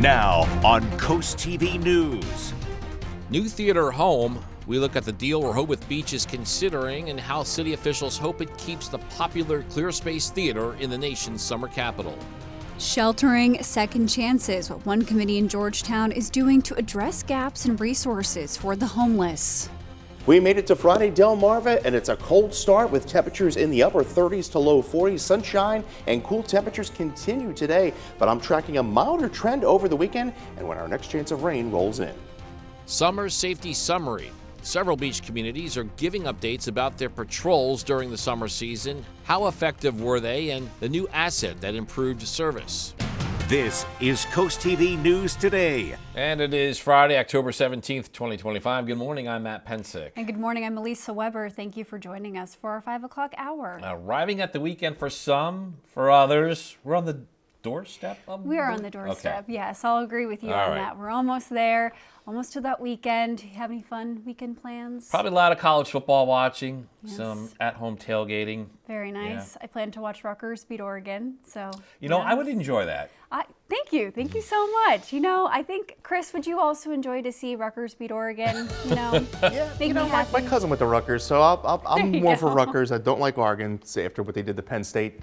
Now on CoastTV News. New theater home. We look at the deal Rehoboth Beach is considering and how city officials hope it keeps the popular Clear Space Theater in the nation's summer capital. Sheltering second chances, what one committee in Georgetown is doing to address gaps in resources for the homeless. We made it to Friday, Delmarva, and it's a cold start with temperatures in the upper 30s to low 40s. Sunshine and cool temperatures continue today, but I'm tracking a milder trend over the weekend and when our next chance of rain rolls in. Summer Safety Summary. Several beach communities are giving updates about their patrols during the summer season. How effective were they, and the new asset that improved service. This is CoastTV News Today. And it is Friday, October 17th, 2025. Good morning, I'm Matt Pensick. And good morning, I'm Melissa Weber. Thank you for joining us for our 5 o'clock hour. Arriving at the weekend for some, for others. We're on the doorstep of We are on the doorstep, Okay. Yes, I'll agree with you on that. We're almost there, almost to that weekend. You have any fun weekend plans? Probably a lot of college football watching, Yes. some at-home tailgating. Very nice. Yeah. I plan to watch Rutgers beat Oregon, so. You know, yes. I would enjoy that. Thank you so much. You know, I think, Chris, would you also enjoy to see Rutgers beat Oregon? You know, Yeah, make you know, me my happy. cousin went to Rutgers, so I'm more for Rutgers. I don't like Oregon after what they did to Penn State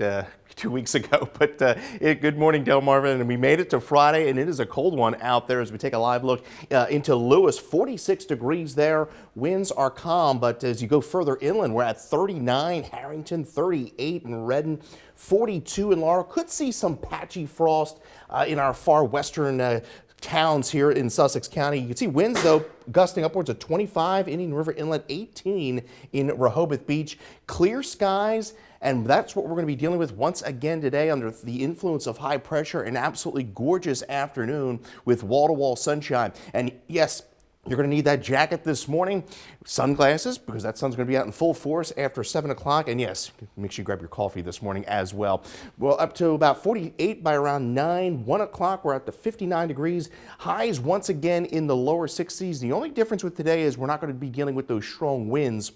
2 weeks ago. But good morning, Delmarva, and we made it to Friday, and it is a cold one out there as we take a live look into Lewis. 46 degrees there. Winds are calm, but as you go further inland, we're at 39, Harrington 38, and Redden 42 in Laurel. Could see some patchy frost in our far western towns here in Sussex County. You can see winds, though, gusting upwards of 25, Indian River Inlet 18 in Rehoboth Beach. Clear skies, and that's what we're going to be dealing with once again today under the influence of high pressure. An absolutely gorgeous afternoon with wall-to-wall sunshine. And yes, you're going to need that jacket this morning, sunglasses, because that sun's going to be out in full force after 7 o'clock. And yes, make sure you grab your coffee this morning as well. Well, up to about 48 by around 1 o'clock. We're at the 59 degrees. Highs once again in the lower 60s. The only difference with today is we're not going to be dealing with those strong winds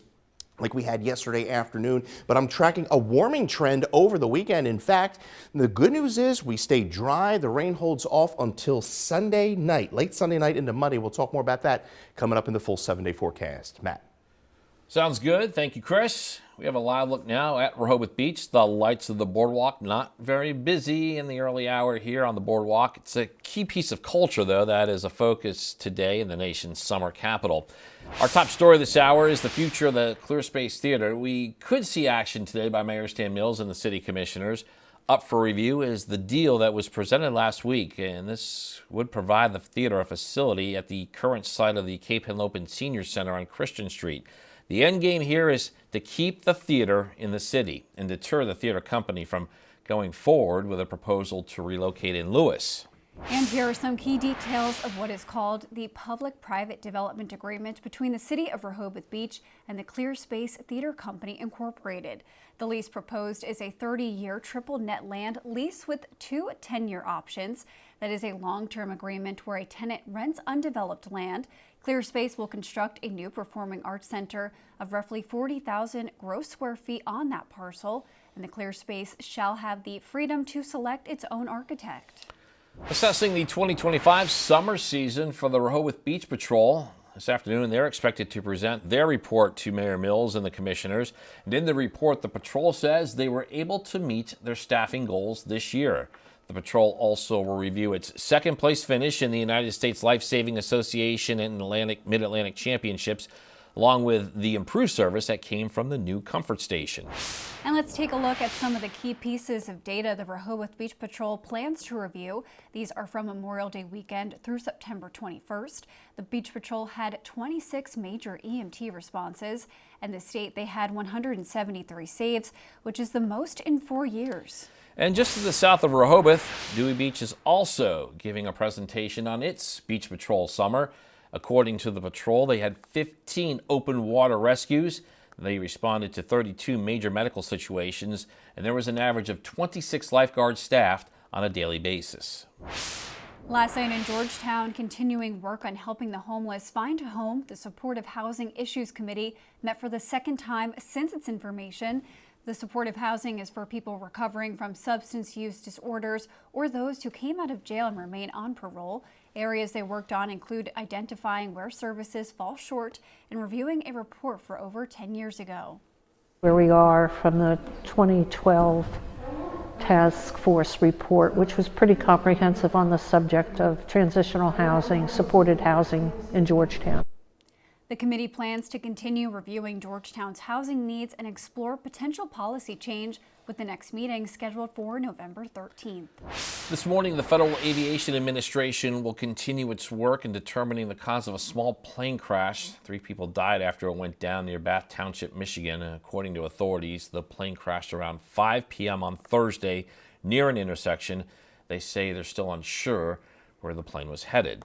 like we had yesterday afternoon, but I'm tracking a warming trend over the weekend. In fact, the good news is we stay dry. The rain holds off until Sunday night, late Sunday night into Monday. We'll talk more about that coming up in the full 7-day forecast. Matt. Sounds good. Thank you, Chris. We have a live look now at Rehoboth Beach. The lights of the boardwalk not very busy in the early hour here on the boardwalk. It's a key piece of culture, though, that is a focus today in the nation's summer capital. Our top story this hour is the future of the Clear Space Theater. We could see action today by Mayor Stan Mills and the city commissioners. Up for review is the deal that was presented last week, and this would provide the theater a facility at the current site of the Cape Henlopen Senior Center on Christian Street. The end game here is to keep the theater in the city and deter the theater company from going forward with a proposal to relocate in Lewis. And here are some key details of what is called the Public-Private Development Agreement between the City of Rehoboth Beach and the Clear Space Theater Company, Incorporated. The lease proposed is a 30-year triple net land lease with 2 10-year options. That is a long-term agreement where a tenant rents undeveloped land. Clear Space will construct a new performing arts center of roughly 40,000 gross square feet on that parcel, and the Clear Space shall have the freedom to select its own architect. Assessing the 2025 summer season for the Rehoboth Beach Patrol. This afternoon, they're expected to present their report to Mayor Mills and the commissioners. And in the report, the patrol says they were able to meet their staffing goals this year. The patrol also will review its second-place finish in the United States Life-Saving Association and Mid-Atlantic Championships, along with the improved service that came from the new Comfort Station. And let's take a look at some of the key pieces of data the Rehoboth Beach Patrol plans to review. These are from Memorial Day weekend through September 21st. The Beach Patrol had 26 major EMT responses, and the state they had 173 saves, which is the most in 4 years. And just to the south of Rehoboth, Dewey Beach is also giving a presentation on its Beach Patrol summer. According to the patrol, they had 15 open water rescues. They responded to 32 major medical situations, and there was an average of 26 lifeguards staffed on a daily basis. Last night in Georgetown, continuing work on helping the homeless find a home, the Supportive Housing Issues Committee met for the second time since its information. The supportive housing is for people recovering from substance use disorders or those who came out of jail and remain on parole. Areas they worked on include identifying where services fall short and reviewing a report for over 10 years ago. Where we are from the 2012 task force report, which was pretty comprehensive on the subject of transitional housing, supported housing in Georgetown. The committee plans to continue reviewing Georgetown's housing needs and explore potential policy change, with the next meeting scheduled for November 13th. This morning, the Federal Aviation Administration will continue its work in determining the cause of a small plane crash. 3 people died after it went down near Bath Township, Michigan. According to authorities, the plane crashed around 5 p.m. on Thursday near an intersection. They say they're still unsure where the plane was headed.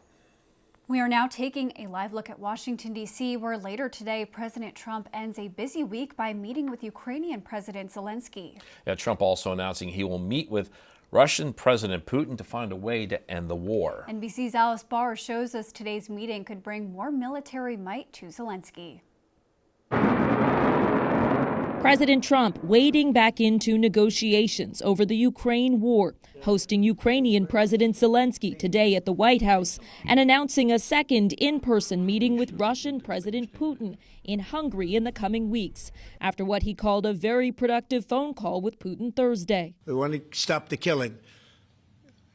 We are now taking a live look at Washington, D.C., where later today, President Trump ends a busy week by meeting with Ukrainian President Zelensky. Yeah, Trump also announcing he will meet with Russian President Putin to find a way to end the war. NBC's Alice Barr shows us today's meeting could bring more military might to Zelensky. President Trump wading back into negotiations over the Ukraine war, hosting Ukrainian President Zelensky today at the White House and announcing a second in-person meeting with Russian President Putin in Hungary in the coming weeks, after what he called a very productive phone call with Putin Thursday. We want to stop the killing.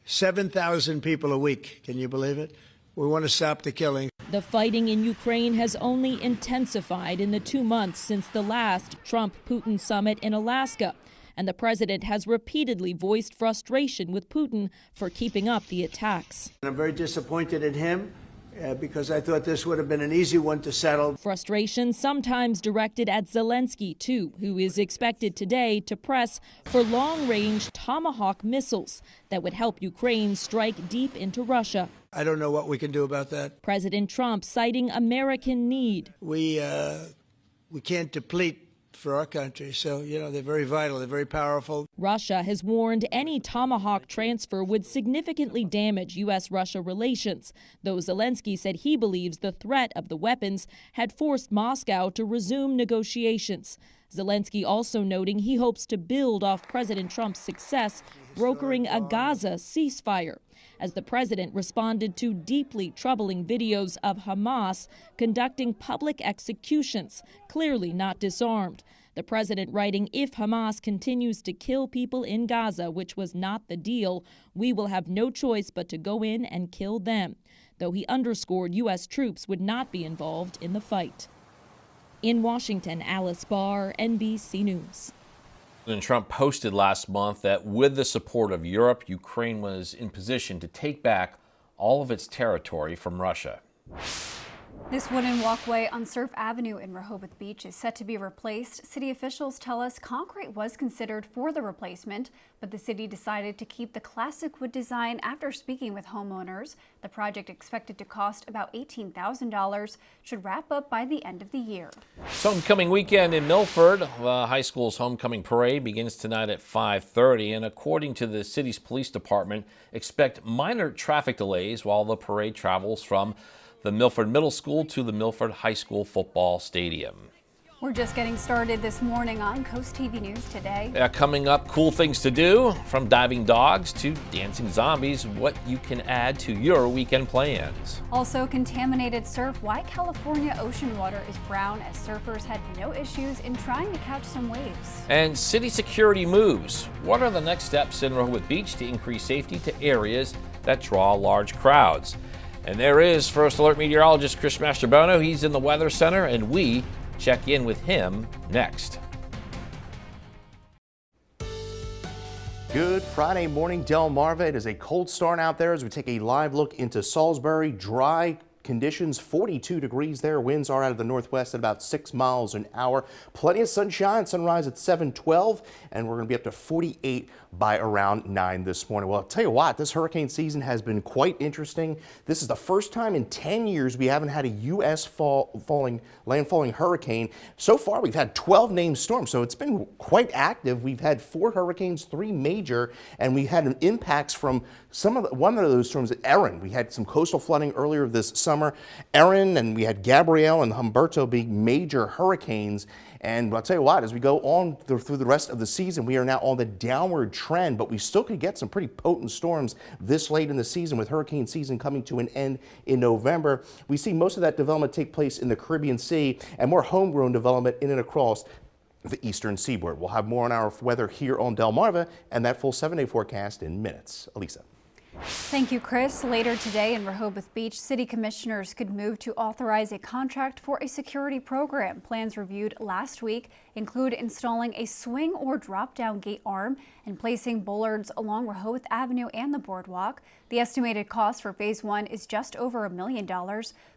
7,000 people a week. Can you believe it? We want to stop the killing. The fighting in Ukraine has only intensified in the 2 months since the last Trump-Putin summit in Alaska, and the president has repeatedly voiced frustration with Putin for keeping up the attacks. I'm very disappointed in him because I thought this would have been an easy one to settle. Frustration sometimes directed at Zelensky, too, who is expected today to press for long-range Tomahawk missiles that would help Ukraine strike deep into Russia. I don't know what we can do about that. President Trump citing American need. We can't deplete for our country. So, they're very vital. They're very powerful. Russia has warned any Tomahawk transfer would significantly damage U.S.-Russia relations, though Zelensky said he believes the threat of the weapons had forced Moscow to resume negotiations. Zelensky also noting he hopes to build off President Trump's success brokering a Gaza ceasefire, as the president responded to deeply troubling videos of Hamas conducting public executions, clearly not disarmed. The president writing, "If Hamas continues to kill people in Gaza, which was not the deal, we will have no choice but to go in and kill them," though he underscored U.S. troops would not be involved in the fight. In Washington, Alice Barr, NBC News. President Trump posted last month that with the support of Europe, Ukraine was in position to take back all of its territory from Russia. This wooden walkway on Surf Avenue in Rehoboth Beach is set to be replaced. City officials tell us concrete was considered for the replacement, but the city decided to keep the classic wood design after speaking with homeowners. The project, expected to cost about $18,000, should wrap up by the end of the year. It's homecoming weekend in Milford. The high school's homecoming parade begins tonight at 5:30, and according to the city's police department, expect minor traffic delays while the parade travels from the Milford Middle School to the Milford High School football stadium. We're just getting started this morning on CoastTV News Today. Coming up, cool things to do, from diving dogs to dancing zombies, what you can add to your weekend plans. Also, contaminated surf, why California ocean water is brown, as surfers had no issues in trying to catch some waves. And city security moves. What are the next steps in Rehoboth Beach to increase safety to areas that draw large crowds? And there is First Alert meteorologist Chris Mastrobono. He's in the Weather Center, and we check in with him next. Good Friday morning, Delmarva. It is a cold start out there as we take a live look into Salisbury. Dry conditions, 42 degrees there. Winds are out of the northwest at about 6 miles an hour. Plenty of sunshine. Sunrise at 7:12, and we're going to be up to 48 by around 9 this morning. Well, I'll tell you what, this hurricane season has been quite interesting. This is the first time in 10 years we haven't had a U.S. landfalling hurricane. So far, we've had 12 named storms, so it's been quite active. We've had 4 hurricanes, 3 major, and we had impacts from one of those storms at Erin. We had some coastal flooding earlier this summer. summer. Erin, and we had Gabrielle and Humberto being major hurricanes. And I'll tell you what, as we go on through the rest of the season, we are now on the downward trend, but we still could get some pretty potent storms this late in the season, with hurricane season coming to an end in November. We see most of that development take place in the Caribbean Sea and more homegrown development in and across the eastern seaboard. We'll have more on our weather here on Delmarva and that full 7-day forecast in minutes. Elisa. Thank you, Chris. Later today in Rehoboth Beach, city commissioners could move to authorize a contract for a security program. Plans reviewed last week include installing a swing or drop-down gate arm and placing bollards along Rehoboth Avenue and the boardwalk. The estimated cost for phase 1 is just over $1 million,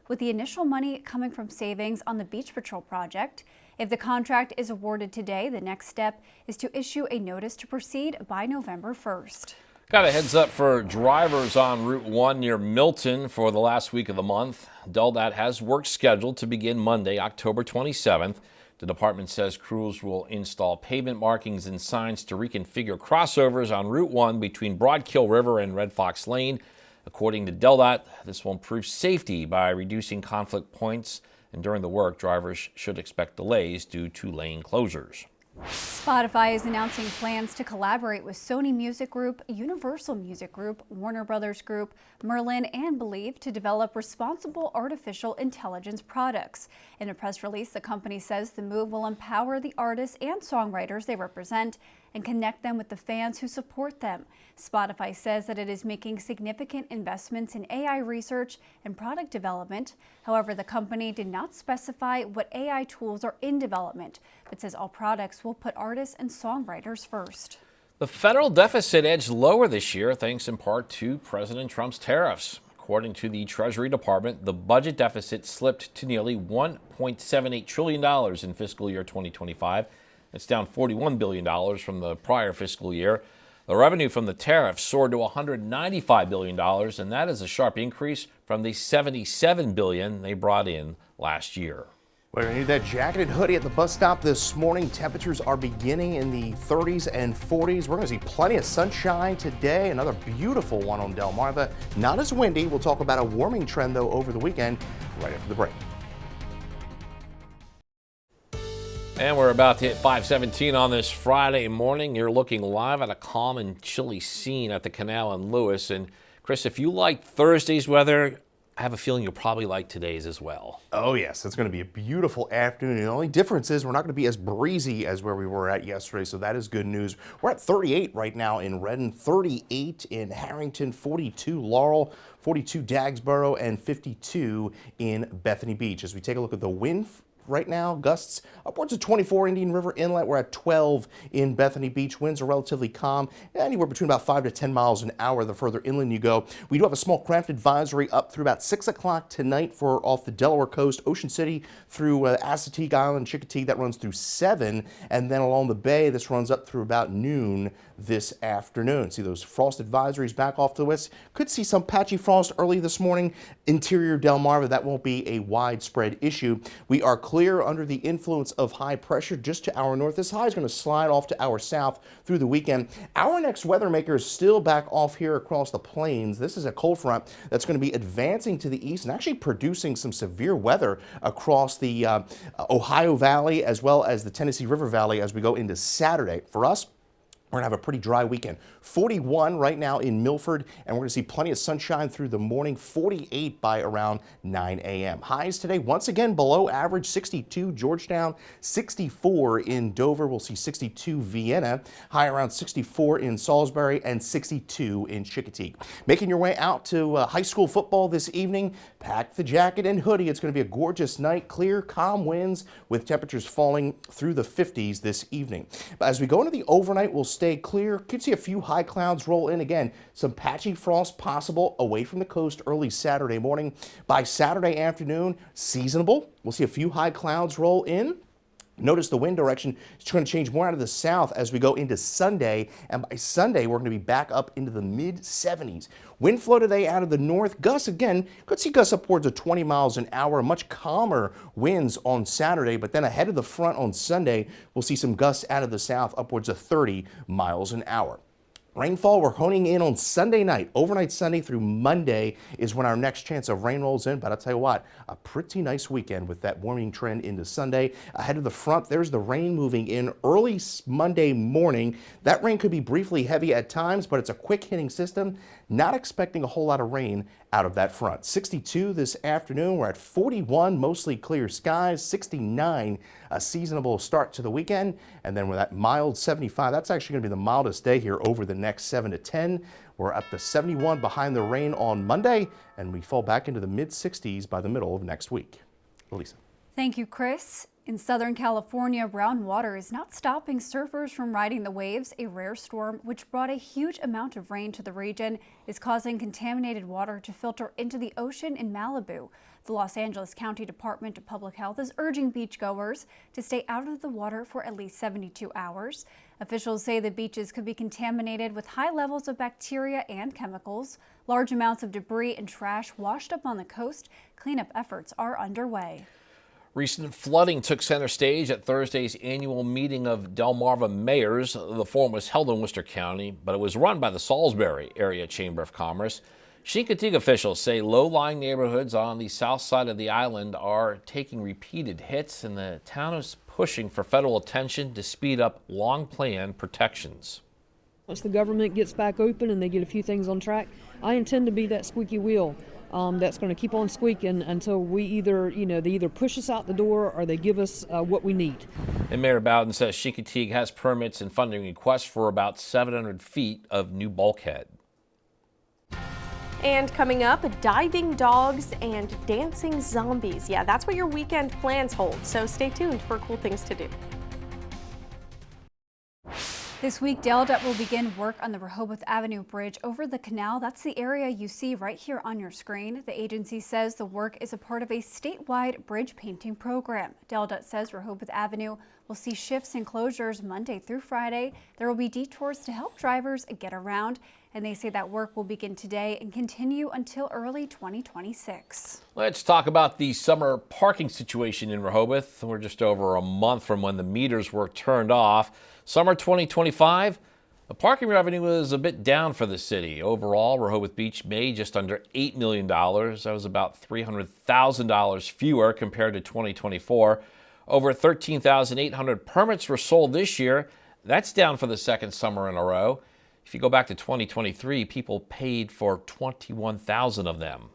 with the initial money coming from savings on the Beach Patrol project. If the contract is awarded today, the next step is to issue a notice to proceed by November 1st. Got a heads up for drivers on Route 1 near Milton for the last week of the month. DelDOT has work scheduled to begin Monday, October 27th. The department says crews will install pavement markings and signs to reconfigure crossovers on Route 1 between Broadkill River and Red Fox Lane. According to DelDOT, this will improve safety by reducing conflict points, and during the work, drivers should expect delays due to lane closures. Spotify is announcing plans to collaborate with Sony Music Group, Universal Music Group, Warner Brothers Group, Merlin, and Believe to develop responsible artificial intelligence products. In a press release, the company says the move will empower the artists and songwriters they represent and connect them with the fans who support them. Spotify says that it is making significant investments in AI research and product development. However, the company did not specify what AI tools are in development, but says all products will put artists and songwriters first. The federal deficit edged lower this year thanks in part to President Trump's tariffs. According to the Treasury Department, the budget deficit slipped to nearly $1.78 trillion in fiscal year 2025. It's down $41 billion from the prior fiscal year. The revenue from the tariffs soared to $195 billion, and that is a sharp increase from the $77 billion they brought in last year. Well, I need that jacket and hoodie at the bus stop this morning. Temperatures are beginning in the 30s and 40s. We're going to see plenty of sunshine today. Another beautiful one on Delmarva. Not as windy. We'll talk about a warming trend, though, over the weekend right after the break. And we're about to hit 5:17 on this Friday morning. You're looking live at a calm and chilly scene at the canal in Lewis. And Chris, if you like Thursday's weather, I have a feeling you'll probably like today's as well. Oh yes, it's going to be a beautiful afternoon. The only difference is we're not going to be as breezy as where we were at yesterday, so that is good news. We're at 38 right now in Redden, 38 in Harrington, 42 Laurel, 42 Dagsboro, and 52 in Bethany Beach. As we take a look at the wind right now, gusts upwards of 24 Indian River Inlet. We're at 12 in Bethany Beach. Winds are relatively calm, anywhere between about 5 to 10 miles an hour the further inland you go. We do have a small craft advisory up through about 6 o'clock tonight for off the Delaware coast, Ocean City through Assateague Island, Chickateague. That runs through 7, and then along the bay, this runs up through about noon this afternoon. See those frost advisories back off to the west. Could see some patchy frost early this morning. Interior Delmarva, that won't be a widespread issue. We are clear under the influence of high pressure just to our north. This high is going to slide off to our south through the weekend. Our next weather maker is still back off here across the plains. This is a cold front that's going to be advancing to the east and actually producing some severe weather across the Ohio Valley as well as the Tennessee River Valley as we go into Saturday. For us, we're going to have a pretty dry weekend. 41 right now in Milford, and we're going to see plenty of sunshine through the morning. 48 by around 9 a.m. Highs today, once again, below average. 62 Georgetown, 64 in Dover. We'll see 62 Vienna, high around 64 in Salisbury, and 62 in Chickateague. Making your way out to high school football this evening, pack the jacket and hoodie. It's going to be a gorgeous night. Clear, calm winds with temperatures falling through the 50s this evening. But as we go into the overnight, we'll stay clear. Could see a few high clouds roll in again. Some patchy frost possible away from the coast early Saturday morning. By Saturday afternoon, seasonable. We'll see a few high clouds roll in. Notice the wind direction is going to change more out of the south as we go into Sunday, and by Sunday we're going to be back up into the mid-70s. Wind flow today out of the north. Gusts again, could see gusts upwards of 20 miles an hour. Much calmer winds on Saturday, but then ahead of the front on Sunday, we'll see some gusts out of the south upwards of 30 miles an hour. Rainfall, we're honing in on Sunday night. Overnight Sunday through Monday is when our next chance of rain rolls in. But I'll tell you what, a pretty nice weekend with that warming trend into Sunday. Ahead of the front, there's the rain moving in early Monday morning. That rain could be briefly heavy at times, but it's a quick hitting system. Not expecting a whole lot of rain out of that front. 62 this afternoon. We're at 41, mostly clear skies. 69, a seasonable start to the weekend. And then with that mild 75, that's actually going to be the mildest day here over the next 7 to 10. We're up to 71 behind the rain on Monday, and we fall back into the mid 60s by the middle of next week. Lisa. Thank you, Chris. In Southern California, brown water is not stopping surfers from riding the waves. A rare storm, which brought a huge amount of rain to the region, is causing contaminated water to filter into the ocean in Malibu. The Los Angeles County Department of Public Health is urging beachgoers to stay out of the water for at least 72 hours. Officials say the beaches could be contaminated with high levels of bacteria and chemicals. Large amounts of debris and trash washed up on the coast. Cleanup efforts are underway. Recent flooding took center stage at Thursday's annual meeting of Delmarva mayors. The forum was held in Worcester County, but it was run by the Salisbury Area Chamber of Commerce. Chincoteague officials say low-lying neighborhoods on the south side of the island are taking repeated hits, and the town is pushing for federal attention to speed up long-planned protections. Once the government gets back open and they get a few things on track, I intend to be that squeaky wheel that's going to keep on squeaking until they either push us out the door or they give us what we need. And Mayor Bowden says Chincoteague has permits and funding requests for about 700 feet of new bulkhead. And coming up, diving dogs and dancing zombies. Yeah, that's what your weekend plans hold, so stay tuned for cool things to do. This week, DelDOT will begin work on the Rehoboth Avenue Bridge over the canal. That's the area you see right here on your screen. The agency says the work is a part of a statewide bridge painting program. DelDOT says Rehoboth Avenue will see shifts and closures Monday through Friday. There will be detours to help drivers get around, and they say that work will begin today and continue until early 2026. Let's talk about the summer parking situation in Rehoboth. We're just over a month from when the meters were turned off. Summer 2025, the parking revenue was a bit down for the city. Overall, Rehoboth Beach made just under $8 million. That was about $300,000 fewer compared to 2024. Over 13,800 permits were sold this year. That's down for the second summer in a row. If you go back to 2023, people paid for 21,000 of them.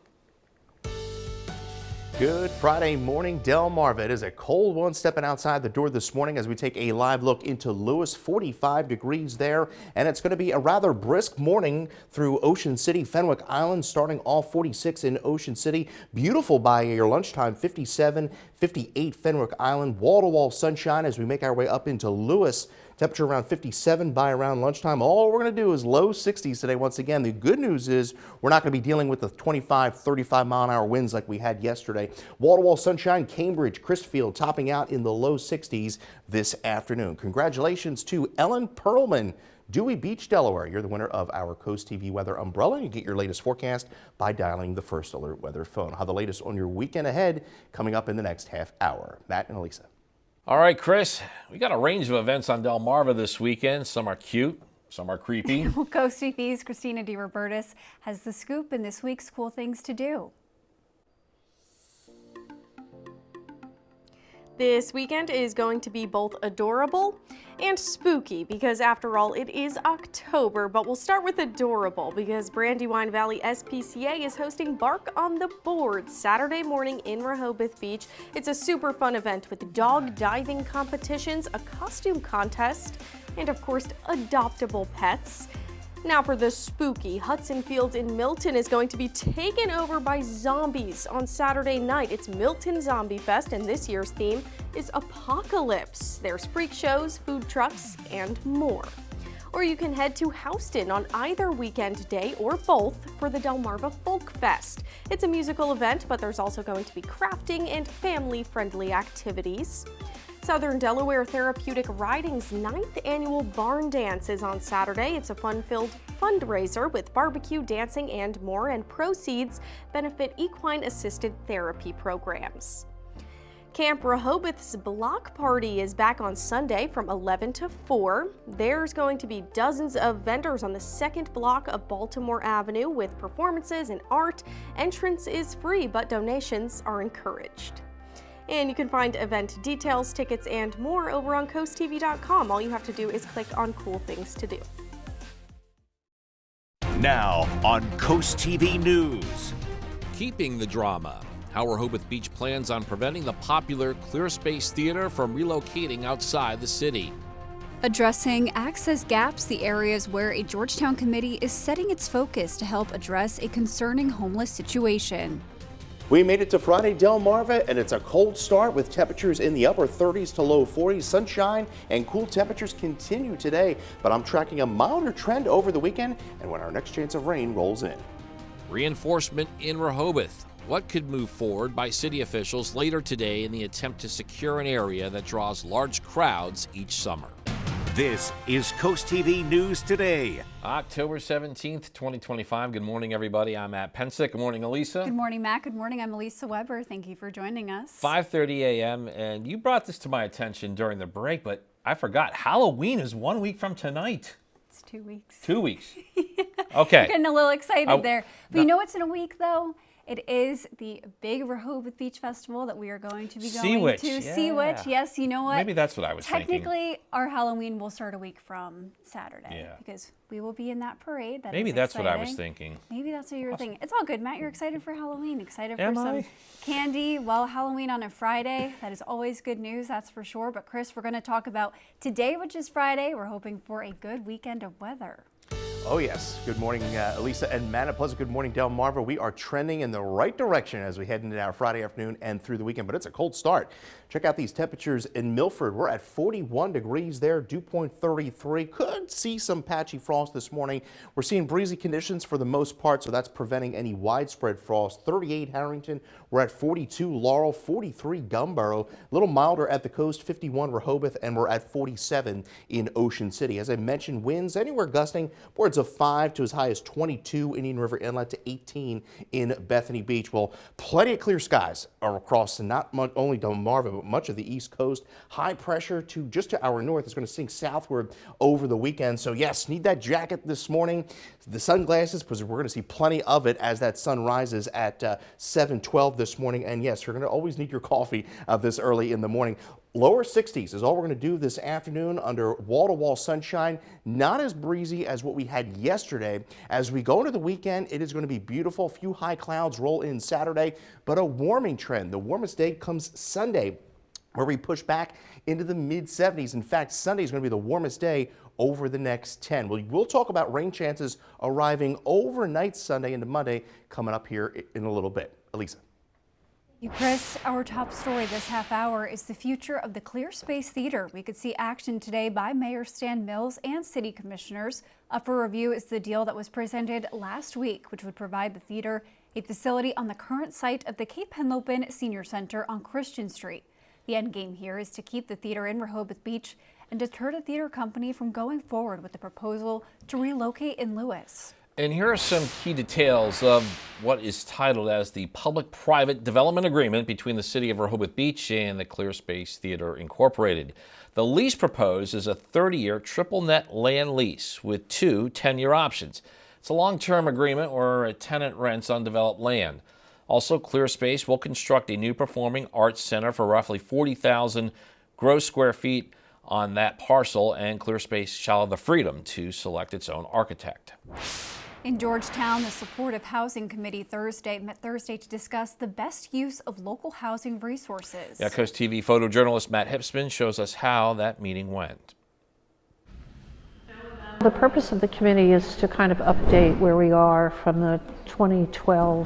Good Friday morning, Delmarva. It is a cold one stepping outside the door this morning as we take a live look into Lewis. 45 degrees there, and it's going to be a rather brisk morning through Ocean City, Fenwick Island, starting off 46 in Ocean City. Beautiful by your lunchtime, 57, 58 Fenwick Island. Wall-to-wall sunshine as we make our way up into Lewis. Temperature around 57 by around lunchtime. All we're going to do is low 60s today once again. The good news is we're not going to be dealing with the 25, 35 mile an hour winds like we had yesterday. Wall-to-wall sunshine, Cambridge, Chrisfield topping out in the low 60s this afternoon. Congratulations to Ellen Perlman, Dewey Beach, Delaware. You're the winner of our CoastTV weather umbrella. You get your latest forecast by dialing the First Alert weather phone. Have the latest on your weekend ahead coming up in the next half hour. Matt and Elisa. All right, Chris, we got a range of events on Delmarva this weekend. Some are cute, some are creepy. Well, CoastTV's Christina DeRobertis has the scoop in this week's Cool Things to Do. This weekend is going to be both adorable and spooky because, after all, it is October. But we'll start with adorable because Brandywine Valley SPCA is hosting Bark on the Board Saturday morning in Rehoboth Beach. It's a super fun event with dog diving competitions, a costume contest, and of course, adoptable pets. Now for the spooky, Hudson Fields in Milton is going to be taken over by zombies on Saturday night. It's Milton Zombie Fest, and this year's theme is Apocalypse. There's freak shows, food trucks, and more. Or you can head to Houston on either weekend day or both for the Delmarva Folk Fest. It's a musical event, but there's also going to be crafting and family-friendly activities. Southern Delaware Therapeutic Riding's 9th annual Barn Dance is on Saturday. It's a fun-filled fundraiser with barbecue, dancing, and more, and proceeds benefit equine-assisted therapy programs. Camp Rehoboth's block party is back on Sunday from 11 to 4. There's going to be dozens of vendors on the second block of Baltimore Avenue with performances and art. Entrance is free, but donations are encouraged. And you can find event details, tickets, and more over on CoastTV.com. All you have to do is click on Cool Things to Do. Now on Coast TV News. Keeping the drama. How Rehoboth Beach plans on preventing the popular Clear Space Theater from relocating outside the city. Addressing access gaps, the areas where a Georgetown committee is setting its focus to help address a concerning homeless situation. We made it to Friday, Delmarva, and it's a cold start with temperatures in the upper 30s to low 40s. Sunshine and cool temperatures continue today, but I'm tracking a milder trend over the weekend and when our next chance of rain rolls in. Reinforcement in Rehoboth. What could move forward by city officials later today in the attempt to secure an area that draws large crowds each summer? This is Coast TV News Today. October 17th, 2025. Good morning, everybody. I'm Matt Pensick. Good morning, Elisa. Good morning, Matt. Good morning. I'm Elisa Weber. Thank you for joining us. 5:30 a.m. and you brought this to my attention during the break, but I forgot. Halloween is 1 week from tonight. It's 2 weeks. 2 weeks. Okay. Getting a little excited there. But you know what's in a week, though? It is the big Rehoboth Beach Festival that we are going to be going to. Yeah. Sea Witch, yes, you know what? Maybe that's what I was thinking. Technically, our Halloween will start a week from Saturday. Yeah. Because we will be in that parade. Maybe that's what I was thinking. Maybe that's what you were thinking. It's all good, Matt. You're excited for Halloween. Excited for Am some I? candy. Well, Halloween on a Friday. That is always good news, that's for sure. But Chris, we're going to talk about today, which is Friday. We're hoping for a good weekend of weather. Oh yes, good morning Elisa and Matt. A pleasant good morning, Delmarva. We are trending in the right direction as we head into our Friday afternoon and through the weekend, but it's a cold start. Check out these temperatures in Milford. We're at 41 degrees there, dew point 33. Could see some patchy frost this morning. We're seeing breezy conditions for the most part, so that's preventing any widespread frost. 38 Harrington, we're at 42 Laurel, 43 Gumboro, a little milder at the coast, 51 Rehoboth, and we're at 47 in Ocean City. As I mentioned, winds anywhere gusting upwards of 5 to as high as 22 Indian River Inlet to 18 in Bethany Beach. Well, plenty of clear skies are across not only Delmarva, but much of the East Coast. High pressure to just to our north is going to sink southward over the weekend. So yes, need that jacket this morning. The sunglasses, because we're going to see plenty of it as that sun rises at 7:12 this morning. And yes, you're going to always need your coffee this early in the morning. Lower 60s is all we're going to do this afternoon under wall-to-wall sunshine. Not as breezy as what we had yesterday. As we go into the weekend, it is going to be beautiful. A few high clouds roll in Saturday, but a warming trend. The warmest day comes Sunday, where we push back into the mid-70s. In fact, Sunday is going to be the warmest day over the next 10. We'll talk about rain chances arriving overnight Sunday into Monday coming up here in a little bit. Elisa. You, Chris, our top story this half hour is the future of the Clear Space Theater. We could see action today by Mayor Stan Mills and city commissioners. Up for review is the deal that was presented last week, which would provide the theater a facility on the current site of the Cape Henlopen Senior Center on Christian Street. The end game here is to keep the theater in Rehoboth Beach and deter the theater company from going forward with the proposal to relocate in Lewis. And here are some key details of what is titled as the Public-Private Development Agreement between the City of Rehoboth Beach and the Clear Space Theater Incorporated. The lease proposed is a 30-year triple net land lease with 2 10-year options. It's a long-term agreement where a tenant rents undeveloped land. Also, Clear Space will construct a new performing arts center for roughly 40,000 gross square feet on that parcel, and Clear Space shall have the freedom to select its own architect. In Georgetown, the Supportive Housing Committee met Thursday to discuss the best use of local housing resources. Yeah, Coast TV photojournalist Matt Hipsman shows us how that meeting went. The purpose of the committee is to kind of update where we are from the 2012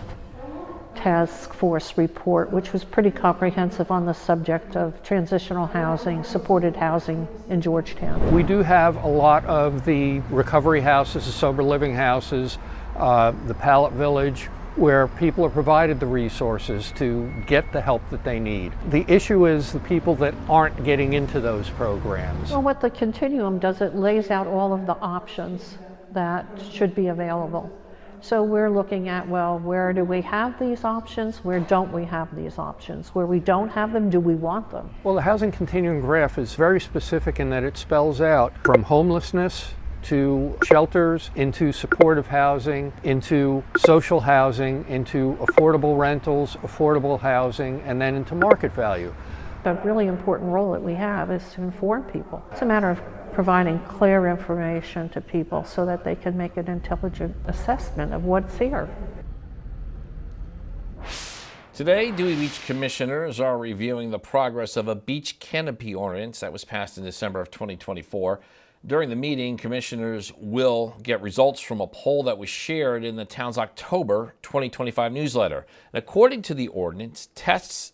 task force report, which was pretty comprehensive on the subject of transitional housing, supported housing in Georgetown. We do have a lot of the recovery houses, the sober living houses, the pallet village, where people are provided the resources to get the help that they need. The issue is the people that aren't getting into those programs. Well, what the continuum does, it lays out all of the options that should be available. So we're looking at, well, where do we have these options? Where don't we have these options? Where we don't have them, do we want them? Well, the housing continuum graph is very specific in that it spells out from homelessness to shelters, into supportive housing, into social housing, into affordable rentals, affordable housing, and then into market value. A really important role that we have is to inform people. It's a matter of providing clear information to people so that they can make an intelligent assessment of what's here. Today, Dewey Beach commissioners are reviewing the progress of a beach canopy ordinance that was passed in December of 2024. During the meeting, commissioners will get results from a poll that was shared in the town's October 2025 newsletter. And according to the ordinance, tents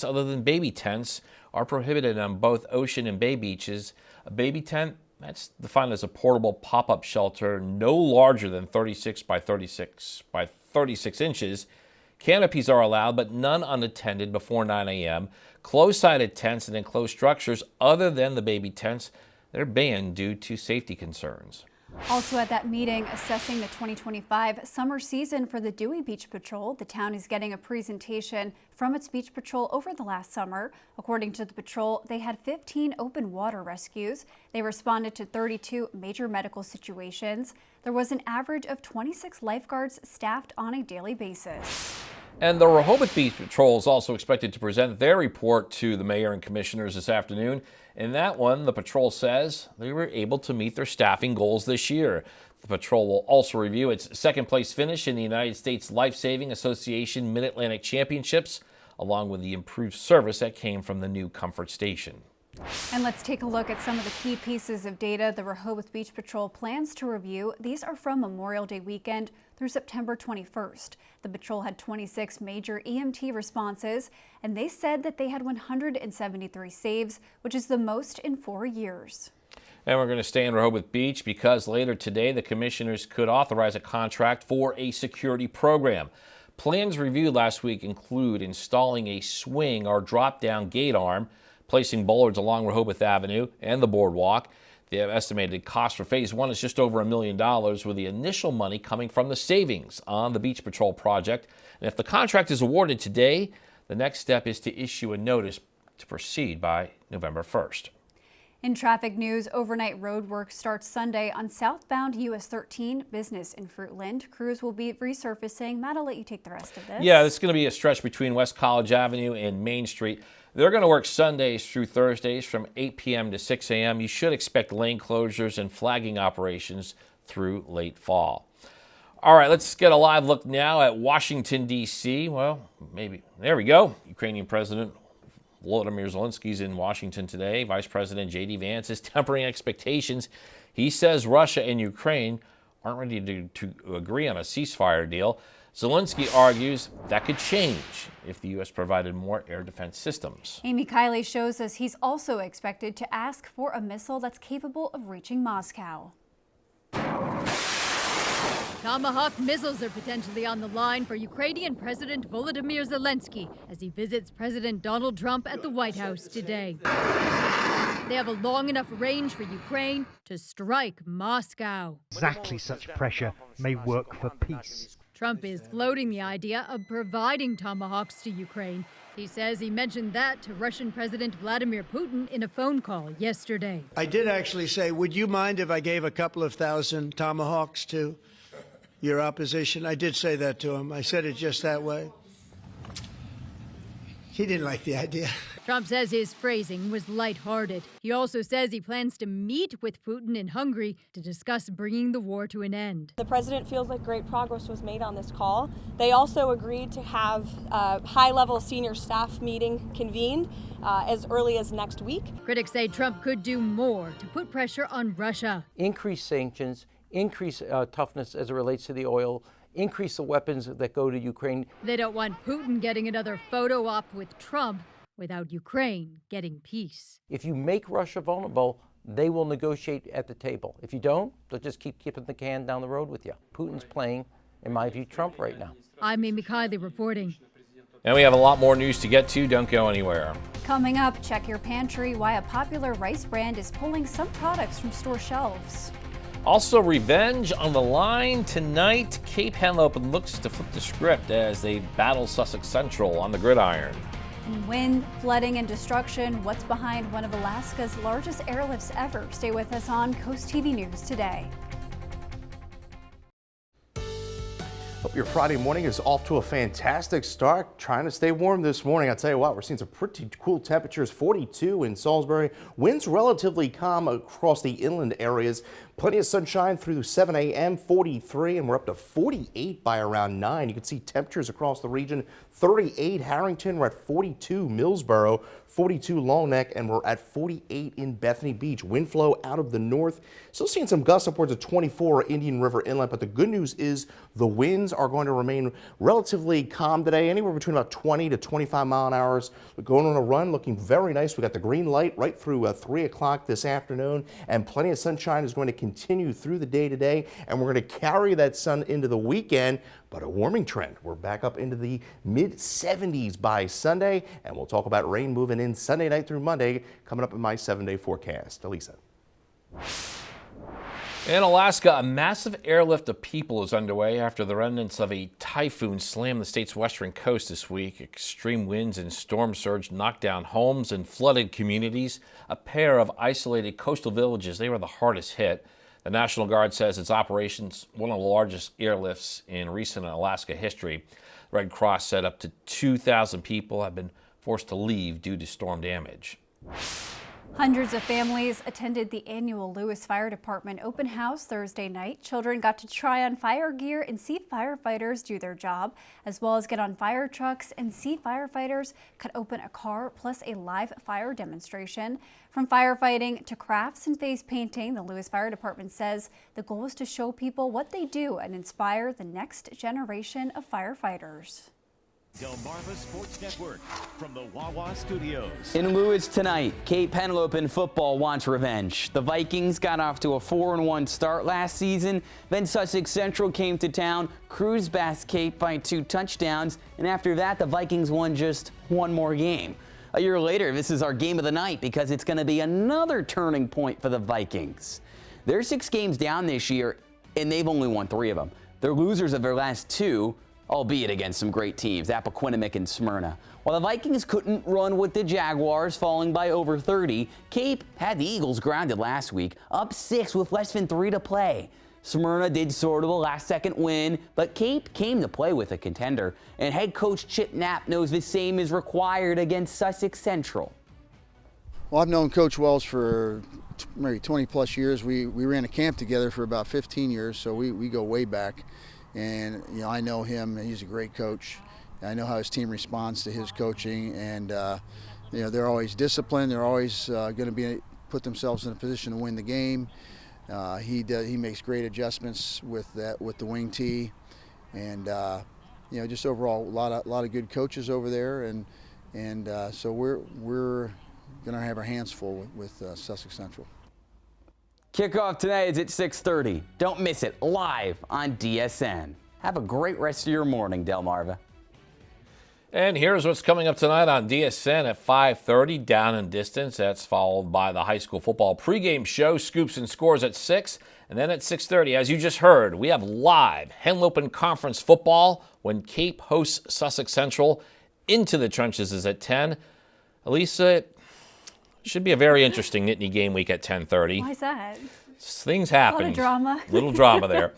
other than baby tents are prohibited on both ocean and bay beaches. A baby tent, that's defined as a portable pop-up shelter no larger than 36 by 36 by 36 inches. Canopies are allowed, but none unattended before 9 a.m. Closed-sided tents and enclosed structures other than the baby tents, they're banned due to safety concerns. Also at that meeting, assessing the 2025 summer season for the Dewey Beach Patrol, the town is getting a presentation from its beach patrol over the last summer. According to the patrol, they had 15 open water rescues. They responded to 32 major medical situations. There was an average of 26 lifeguards staffed on a daily basis. And the Rehoboth Beach Patrol is also expected to present their report to the mayor and commissioners this afternoon. In that one, the patrol says they were able to meet their staffing goals this year. The patrol will also review its second-place finish in the United States Life Saving Association Mid-Atlantic Championships, along with the improved service that came from the new Comfort Station. And let's take a look at some of the key pieces of data the Rehoboth Beach Patrol plans to review. These are from Memorial Day weekend through September 21st. The patrol had 26 major EMT responses, and they said that they had 173 saves, which is the most in 4 years. And we're going to stay in Rehoboth Beach because later today the commissioners could authorize a contract for a security program. Plans reviewed last week include installing a swing or drop-down gate arm, placing bollards along Rehoboth Avenue and the boardwalk. The estimated cost for Phase 1 is just over $1 million, with the initial money coming from the savings on the Beach Patrol project. And if the contract is awarded today, the next step is to issue a notice to proceed by November 1st. In traffic news, overnight road work starts Sunday on southbound US 13 Business in Fruitland. Crews will be resurfacing. Matt, I'll let you take the rest of this. Yeah, this is going to be a stretch between West College Avenue and Main Street. They're going to work Sundays through Thursdays from 8 p.m. to 6 a.m. You should expect lane closures and flagging operations through late fall. All right, let's get a live look now at Washington, D.C. Well, maybe. There we go. Ukrainian President Volodymyr Zelensky's in Washington today. Vice President J.D. Vance is tempering expectations. He says Russia and Ukraine aren't ready to agree on a ceasefire deal. Zelensky argues that could change if the U.S. provided more air defense systems. Amy Kiley shows us he's also expected to ask for a missile that's capable of reaching Moscow. Tomahawk missiles are potentially on the line for Ukrainian President Volodymyr Zelensky as he visits President Donald Trump at the White House today. They have a long enough range for Ukraine to strike Moscow. Exactly such pressure may work for peace. Trump is floating the idea of providing Tomahawks to Ukraine. He says he mentioned that to Russian President Vladimir Putin in a phone call yesterday. I did actually say, would you mind if I gave a couple of thousand Tomahawks to your opposition? I did say that to him. I said it just that way. He didn't like the idea. Trump says his phrasing was lighthearted. He also says he plans to meet with Putin in Hungary to discuss bringing the war to an end. The president feels like great progress was made on this call. They also agreed to have a high-level senior staff meeting convened as early as next week. Critics say Trump could do more to put pressure on Russia. Increase sanctions, increase toughness as it relates to the oil, increase the weapons that go to Ukraine. They don't want Putin getting another photo op with Trump without Ukraine getting peace. If you make Russia vulnerable, they will negotiate at the table. If you don't, they'll just keep kicking the can down the road with you. Putin's playing, in my view, Trump right now. I'm Amy Kiley reporting. And we have a lot more news to get to. Don't go anywhere. Coming up, check your pantry, why a popular rice brand is pulling some products from store shelves. Also, revenge on the line tonight. Cape Henlopen looks to flip the script as they battle Sussex Central on the gridiron. Wind, flooding, and destruction. What's behind one of Alaska's largest airlifts ever? Stay with us on Coast TV News today. Hope your Friday morning is off to a fantastic start. Trying to stay warm this morning. I'll tell you what, we're seeing some pretty cool temperatures. 42 in Salisbury. Winds relatively calm across the inland areas. Plenty of sunshine through 7 a.m. 43, and we're up to 48 by around 9. You can see temperatures across the region. 38 Harrington, we're at 42 Millsboro, 42 Long Neck, and we're at 48 in Bethany Beach. Wind flow out of the north. Still seeing some gusts upwards of 24 Indian River Inlet, but the good news is the winds are going to remain relatively calm today, anywhere between about 20 to 25 mile an hour. We're going on a run, looking very nice. We got the green light right through 3 o'clock this afternoon, and plenty of sunshine is going to continue through the day today, and we're going to carry that sun into the weekend. But a warming trend. We're back up into the mid-70s by Sunday, and we'll talk about rain moving in Sunday night through Monday coming up in my 7-day forecast. Elisa. In Alaska, a massive airlift of people is underway after the remnants of a typhoon slammed the state's western coast this week. Extreme winds and storm surge knocked down homes and flooded communities. A pair of isolated coastal villages, they were the hardest hit. The National Guard says its operation's one of the largest airlifts in recent Alaska history. The Red Cross said up to 2,000 people have been forced to leave due to storm damage. Hundreds of families attended the annual Lewis Fire Department open house Thursday night. Children got to try on fire gear and see firefighters do their job, as well as get on fire trucks and see firefighters cut open a car, plus a live fire demonstration. From firefighting to crafts and face painting, the Lewis Fire Department says the goal is to show people what they do and inspire the next generation of firefighters. Delmarva Sports Network from the Wawa Studios. In Lewis tonight, Cape Henlopen football wants revenge. The Vikings got off to a 4-1 start last season. Then Sussex Central came to town, cruised past Cape by 2 touchdowns, and after that, the Vikings won just one more game. A year later, this is our game of the night because it's going to be another turning point for the Vikings. They're 6 games down this year, and they've only won 3 of them. They're losers of their last 2. Albeit against some great teams, Appoquinimink and Smyrna. While the Vikings couldn't run with the Jaguars, falling by over 30, Cape had the Eagles grounded last week, up 6 with less than 3 to play. Smyrna did sort of a last-second win, but Cape came to play with a contender, and head coach Chip Knapp knows the same is required against Sussex Central. Well, I've known Coach Wells for maybe 20-plus years. We ran a camp together for about 15 years, so we go way back. And I know him. He's a great coach. I know how his team responds to his coaching, and they're always disciplined. They're always going to put themselves in a position to win the game. He makes great adjustments with the wing tee, and just overall a lot of good coaches over there, and so we're going to have our hands full with Sussex Central. Kickoff today is at 6:30. Don't miss it, live on DSN. Have a great rest of your morning, Delmarva. And here's what's coming up tonight on DSN at 5:30, Down and Distance. That's followed by the high school football pregame show, Scoops and Scores at 6. And then at 6:30, as you just heard, we have live Henlopen Conference football when Cape hosts Sussex Central. Into the Trenches is at 10. Elisa, should be a very interesting Nittany game week at 10:30. Why is that? Things happen. A lot of drama. Little drama there.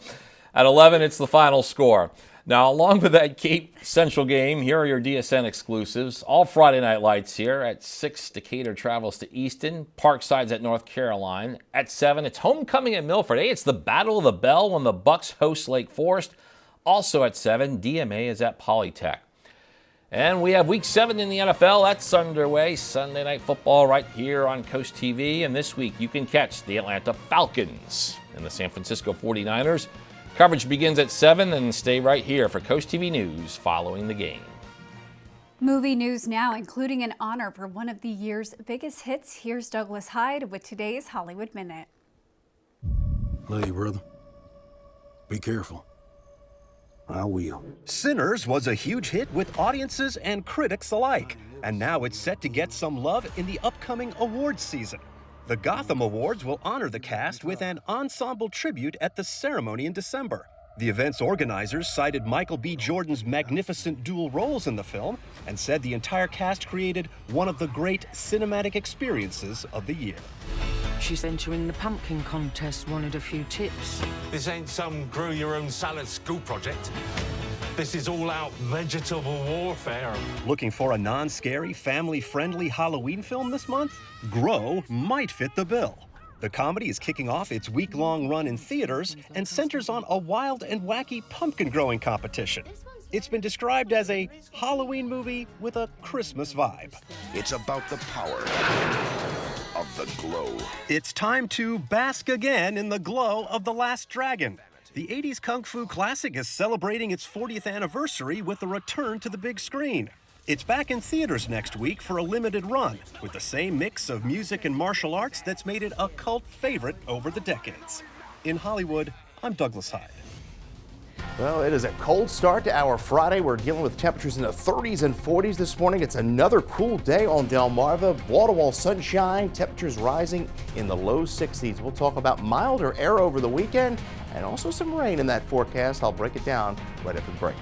At 11, it's the final score. Now, along with that Cape Central game, here are your DSN exclusives. All Friday night lights here. At 6, Decatur travels to Easton. Parkside's at North Carolina. At 7, it's homecoming at Milford. Hey, it's the Battle of the Bell when the Bucks host Lake Forest. Also at 7, DMA is at Polytech. And we have Week 7 in the NFL. That's underway. Sunday Night Football right here on Coast TV. And this week you can catch the Atlanta Falcons and the San Francisco 49ers. Coverage begins at 7, and stay right here for Coast TV News following the game. Movie news now, including an honor for one of the year's biggest hits. Here's Douglas Hyde with today's Hollywood Minute. Love you, brother. Be careful. I will. Sinners was a huge hit with audiences and critics alike, and now it's set to get some love in the upcoming awards season. The Gotham Awards will honor the cast with an ensemble tribute at the ceremony in December. The event's organizers cited Michael B. Jordan's magnificent dual roles in the film and said the entire cast created one of the great cinematic experiences of the year. She's entering the pumpkin contest, wanted a few tips. This ain't some grow-your-own-salad school project. This is all-out vegetable warfare. Looking for a non-scary, family-friendly Halloween film this month? Grow might fit the bill. The comedy is kicking off its week-long run in theaters and centers on a wild and wacky pumpkin growing competition. It's been described as a Halloween movie with a Christmas vibe. It's about the power of the glow. It's time to bask again in the glow of The Last Dragon. The 80s Kung Fu classic is celebrating its 40th anniversary with a return to the big screen. It's back in theaters next week for a limited run, with the same mix of music and martial arts that's made it a cult favorite over the decades. In Hollywood, I'm Douglas Hyde. Well, it is a cold start to our Friday. We're dealing with temperatures in the 30s and 40s this morning. It's another cool day on Delmarva. Wall-to-wall sunshine, temperatures rising in the low 60s. We'll talk about milder air over the weekend and also some rain in that forecast. I'll break it down right after the break.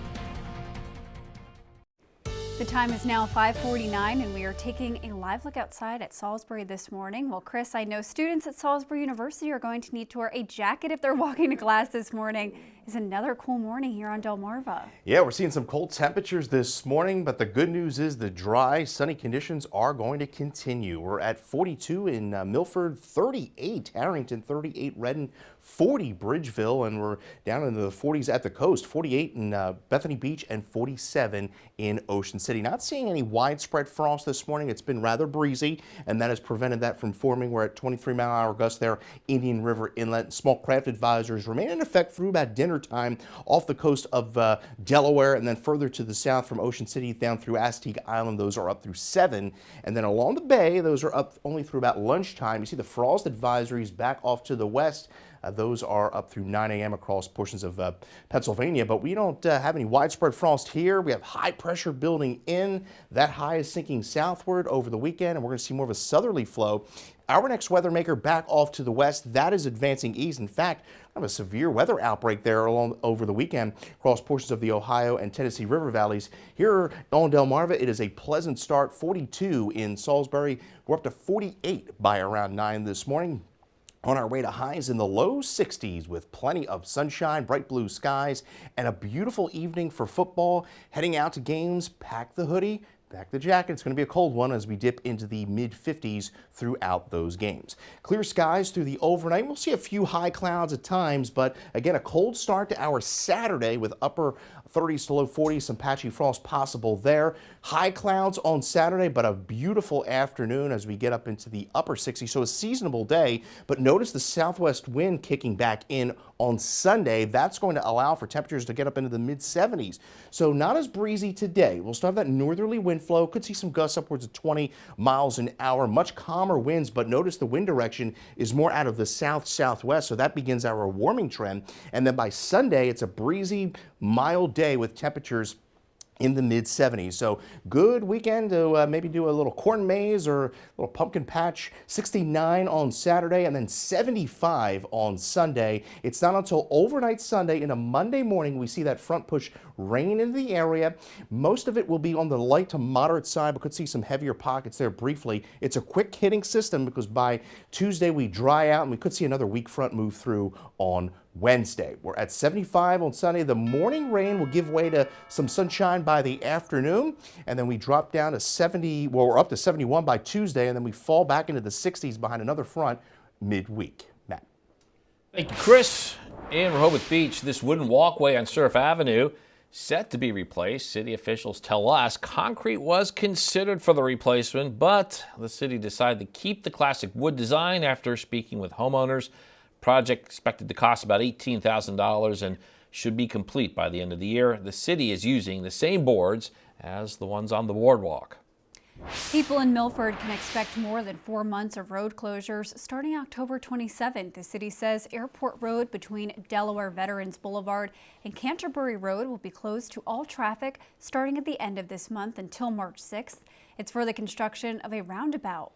The time is now 5:49 and we are taking a live look outside at Salisbury this morning. Well, Chris, I know students at Salisbury University are going to need to wear a jacket if they're walking to class this morning. It's another cool morning here on Delmarva. Yeah, we're seeing some cold temperatures this morning, but the good news is the dry, sunny conditions are going to continue. We're at 42 in Milford, 38 Harrington, 38 Redden, 40 Bridgeville, and we're down into the 40s at the coast, 48 in Bethany Beach and 47 in Ocean City. Not seeing any widespread frost this morning. It's been rather breezy, and that has prevented that from forming. We're at 23-mile-an-hour gusts there, Indian River Inlet. Small craft advisories remain in effect through about dinner time off the coast of Delaware, and then further to the south from Ocean City down through Astig Island. Those are up through 7, and then along the bay, those are up only through about lunchtime. You see the frost advisories back off to the west. Those are up through 9 a.m. across portions of Pennsylvania, but we don't have any widespread frost here. We have high pressure building in. That high is sinking southward over the weekend, and we're going to see more of a southerly flow. Our next weather maker back off to the west, that is advancing east. In fact, I have a severe weather outbreak there over the weekend across portions of the Ohio and Tennessee River valleys. Here on Delmarva, it is a pleasant start, 42 in Salisbury. We're up to 48 by around 9 this morning. On our way to highs in the low 60s with plenty of sunshine, bright blue skies, and a beautiful evening for football. Heading out to games, pack the hoodie, pack the jacket. It's going to be a cold one as we dip into the mid-50s throughout those games. Clear skies through the overnight. We'll see a few high clouds at times, but again, a cold start to our Saturday with upper 30s to low 40s, some patchy frost possible there. High clouds on Saturday, but a beautiful afternoon as we get up into the upper 60s. So a seasonable day, but notice the southwest wind kicking back in on Sunday. That's going to allow for temperatures to get up into the mid 70s. So not as breezy today. We'll still have that northerly wind flow. Could see some gusts upwards of 20 miles an hour. Much calmer winds, but notice the wind direction is more out of the south-southwest. So that begins our warming trend. And then by Sunday, it's a breezy, mild day with temperatures in the mid 70s. So good weekend to maybe do a little corn maze or a little pumpkin patch. 69 on Saturday and then 75 on Sunday. It's not until overnight Sunday into Monday morning we see that front push rain in the area. Most of it will be on the light to moderate side, but could see some heavier pockets there briefly. It's a quick hitting system because by Tuesday we dry out and we could see another weak front move through on Wednesday. We're at 75 on Sunday. The morning rain will give way to some sunshine by the afternoon, and then we drop down to 70, well, we're up to 71 by Tuesday, and then we fall back into the 60s behind another front midweek. Matt. Thank you, Chris. In Rehoboth Beach, this wooden walkway on Surf Avenue set to be replaced. City officials tell us concrete was considered for the replacement, but the city decided to keep the classic wood design after speaking with homeowners. Project expected to cost about $18,000 and should be complete by the end of the year. The city is using the same boards as the ones on the boardwalk. People in Milford can expect more than 4 months of road closures starting October 27th. The city says Airport Road between Delaware Veterans Boulevard and Canterbury Road will be closed to all traffic starting at the end of this month until March 6th. It's for the construction of a roundabout.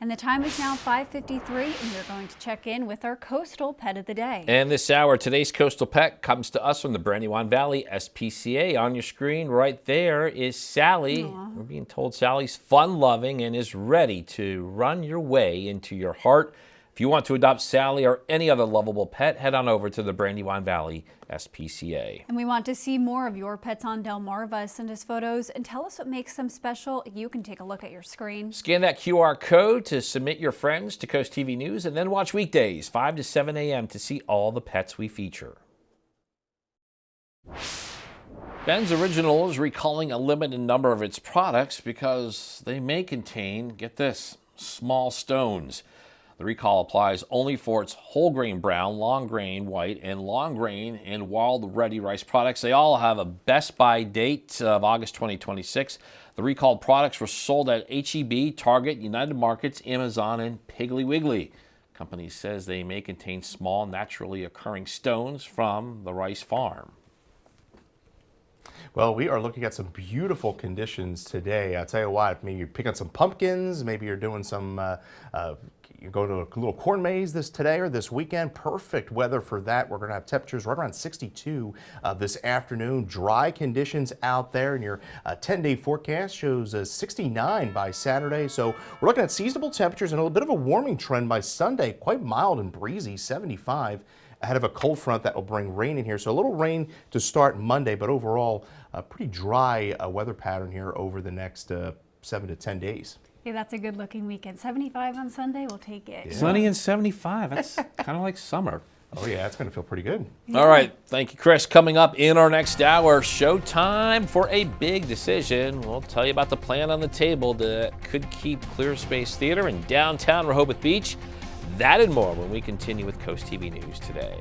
And the time is now 5:53, and we're going to check in with our coastal pet of the day. And this hour, today's coastal pet comes to us from the Brandywine Valley SPCA. On your screen right there is Sally. Aww. We're being told Sally's fun-loving and is ready to run your way into your heart. If you want to adopt Sally or any other lovable pet, head on over to the Brandywine Valley SPCA. And we want to see more of your pets on Delmarva. Send us photos and tell us what makes them special. You can take a look at your screen. Scan that QR code to submit your friends to Coast TV News, and then watch weekdays 5 to 7 a.m. to see all the pets we feature. Ben's Original is recalling a limited number of its products because they may contain, get this, small stones. The recall applies only for its whole grain brown, long grain white, and long grain and wild ready rice products. They all have a best buy date of August 2026. The recalled products were sold at H-E-B, Target, United Markets, Amazon, and Piggly Wiggly. The company says they may contain small, naturally occurring stones from the rice farm. Well, we are looking at some beautiful conditions today. I'll tell you what, maybe you're picking some pumpkins, maybe you're doing some, you go to a little corn maze today or this weekend. Perfect weather for that. We're going to have temperatures right around 62 this afternoon. Dry conditions out there, and your 10-day forecast shows 69 by Saturday. So we're looking at seasonable temperatures and a little bit of a warming trend by Sunday. Quite mild and breezy, 75. Ahead of a cold front that will bring rain in here. So a little rain to start Monday, but overall a pretty dry weather pattern here over the next 7 to 10 days. Yeah, that's a good looking weekend. 75 on Sunday, we'll take it. Yeah. Sunny and 75. That's kind of like summer. Oh yeah, it's going to feel pretty good. Yeah. All right. Thank you, Chris. Coming up in our next hour, showtime for a big decision. We'll tell you about the plan on the table that could keep Clear Space Theater in downtown Rehoboth Beach. That and more when we continue with Coast TV News today.